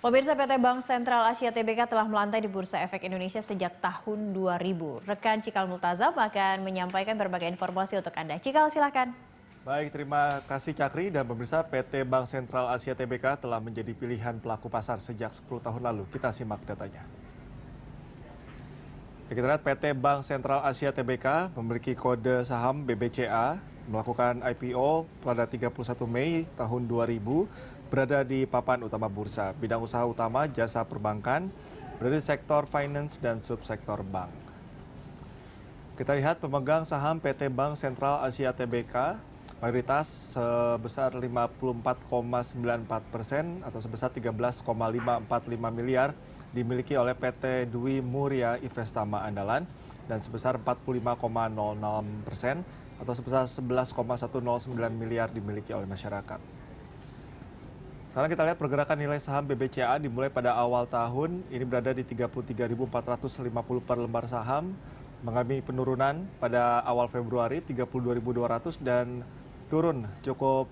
Pemirsa, PT Bank Sentral Asia Tbk telah melantai di Bursa Efek Indonesia sejak tahun 2000. Rekan Cikal Multazam akan menyampaikan berbagai informasi untuk Anda. Cikal, silakan. Baik, terima kasih Cakri dan pemirsa. PT Bank Sentral Asia Tbk telah menjadi pilihan pelaku pasar sejak 10 tahun lalu. Kita simak datanya. Kita lihat PT Bank Sentral Asia Tbk memiliki kode saham BBCA, melakukan IPO pada 31 Mei tahun 2000, berada di papan utama bursa. Bidang usaha utama jasa perbankan, berada di sektor finance dan subsektor bank. Kita lihat pemegang saham PT Bank Sentral Asia Tbk, mayoritas sebesar 54,94% atau sebesar 13,545 miliar dimiliki oleh PT Dwi Muria Investama Andalan dan sebesar 45,06% atau sebesar 11,109 miliar dimiliki oleh masyarakat. Sekarang kita lihat pergerakan nilai saham BBCA dimulai pada awal tahun, ini berada di 33.450 per lembar saham, mengalami penurunan pada awal Februari 32.200 dan turun cukup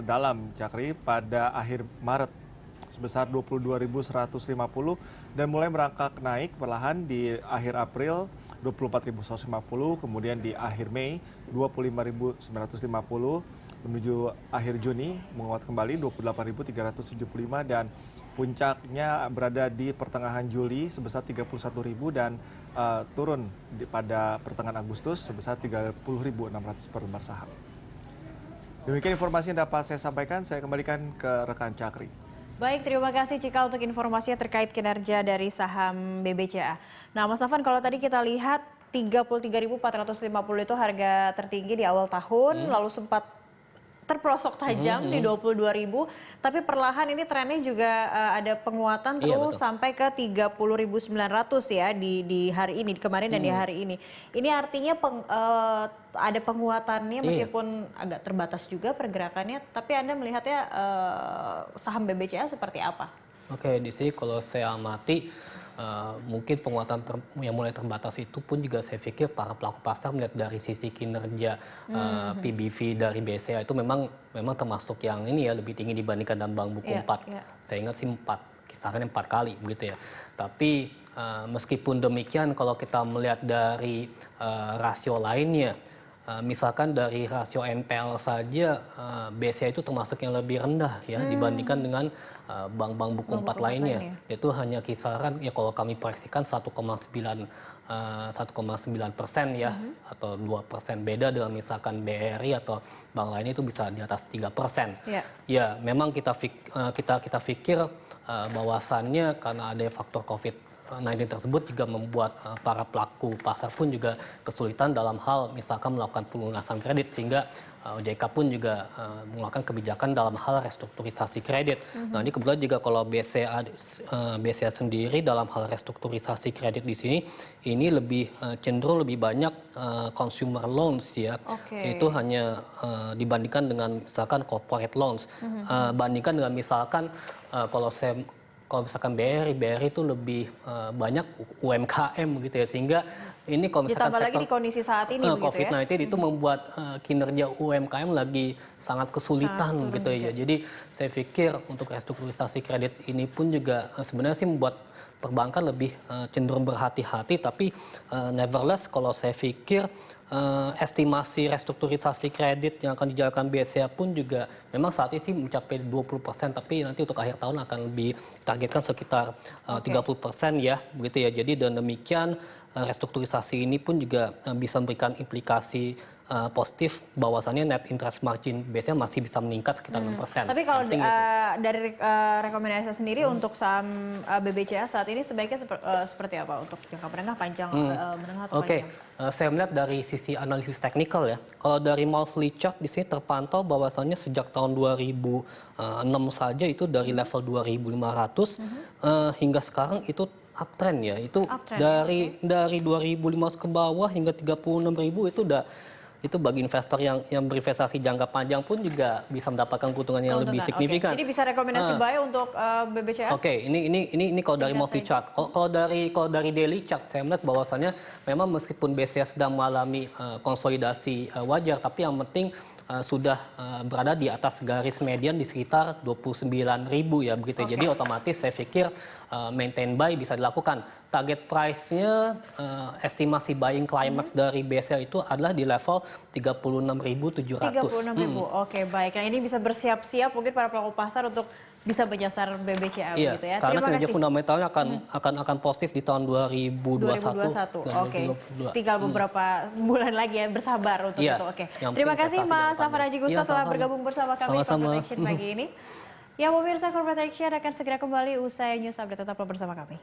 dalam Cakri pada akhir Maret sebesar 22.150 dan mulai merangkak naik perlahan di akhir April 24.150, kemudian di akhir Mei 25.950, menuju akhir Juni menguat kembali 28.375 dan puncaknya berada di pertengahan Juli sebesar 31.000 dan turun pada pertengahan Agustus sebesar 30.600 per lembar saham. Demikian informasi yang dapat saya sampaikan, saya kembalikan ke rekan Cakri. Baik, terima kasih Cikal untuk informasinya terkait kinerja dari saham BBCA. Nah, Mas Nafan, kalau tadi kita lihat 33.450 itu harga tertinggi di awal tahun, lalu sempat terprosok tajam di 22.000, tapi perlahan ini trennya juga ada penguatan terus sampai ke 30.900 ya di hari ini, kemarin dan di hari ini. Ini artinya ada penguatannya meskipun agak terbatas juga pergerakannya, tapi Anda melihatnya saham BBCA seperti apa? Oke, di sini kalau saya amati mungkin penguatan yang mulai terbatas itu pun juga saya pikir para pelaku pasar melihat dari sisi kinerja PBV dari BCA itu memang termasuk yang ini ya lebih tinggi dibandingkan dalam bank buku 4. Saya ingat sih 4, kisarannya 4 kali begitu ya. Tapi meskipun demikian kalau kita melihat dari rasio lainnya, misalkan dari rasio NPL saja BCA itu termasuk yang lebih rendah ya dibandingkan dengan bank-bank buku 4 lainnya. Itu hanya kisaran ya kalau kami proyeksikan 1,9% ya atau 2% beda dengan misalkan BRI atau bank lainnya itu bisa di atas 3%. Ya memang kita pikir bahwasannya karena ada faktor COVID-19 tersebut juga membuat para pelaku pasar pun juga kesulitan dalam hal misalkan melakukan pelunasan kredit sehingga OJK pun juga mengeluarkan kebijakan dalam hal restrukturisasi kredit. Nah ini kebetulan juga kalau BCA sendiri dalam hal restrukturisasi kredit di sini ini cenderung lebih banyak consumer loans ya. Itu hanya dibandingkan dengan misalkan corporate loans. Bandingkan dengan misalkan kalau misalkan BRI itu lebih banyak UMKM gitu ya, sehingga ini kalau misalkan ditambah lagi di kondisi saat ini COVID-19 ya, itu membuat kinerja UMKM lagi sangat kesulitan gitu ya. Jadi saya pikir untuk restrukturisasi kredit ini pun juga sebenarnya sih membuat perbankan lebih cenderung berhati-hati, tapi nevertheless kalau saya pikir estimasi restrukturisasi kredit yang akan dijalankan BCA pun juga memang saat ini sih mencapai 20%, tapi nanti untuk akhir tahun akan lebih targetkan sekitar 30% ya, begitu ya. Jadi dengan demikian restrukturisasi ini pun juga bisa memberikan implikasi positif bahwasannya net interest margin BCA masih bisa meningkat sekitar 6%. Tapi kalau dari rekomendasi sendiri untuk saham BBCA saat ini sebaiknya seperti apa untuk jangka menengah, panjang, menengah atau panjang? Saya melihat dari sisi analisis teknikal ya. Kalau dari monthly chart di sini terpantau bahwasannya sejak tahun 2006 saja itu dari level 2.500 hingga sekarang itu uptrend ya. Itu dari 2.500 ke bawah hingga 36.000 itu bagi investor yang berinvestasi jangka panjang pun juga bisa mendapatkan keuntungan yang lebih signifikan. Jadi bisa rekomendasi buy untuk BBCA? Ini kalau dari monthly chart. Kalau dari daily chart saya melihat bahwasannya memang meskipun BCA sedang mengalami konsolidasi wajar, tapi yang penting sudah berada di atas garis median di sekitar 29.000 ya begitu. Jadi otomatis saya pikir maintain buy bisa dilakukan. Target price-nya estimasi buying climax dari BCA itu adalah di level 36.700. 36.000. Oke, baik. Nah, ini bisa bersiap-siap mungkin para pelaku pasar untuk bisa menyasar BBCA Iya, begitu ya. karena Terima kinerja kasih. fundamentalnya akan positif di tahun 2021. 2021. dan Oke. 2022. Tinggal beberapa bulan lagi ya, bersabar untuk Iya, itu. Oke. yang Terima penting kasih investasi Mas jangka Nafar Haji panjang. Gustaf Iya, telah sama-sama. bergabung bersama kami di Sama-sama. Corporate Action pagi ini. Ya, pemirsa Corporate Action akan segera kembali usai news update, tetaplah bersama kami.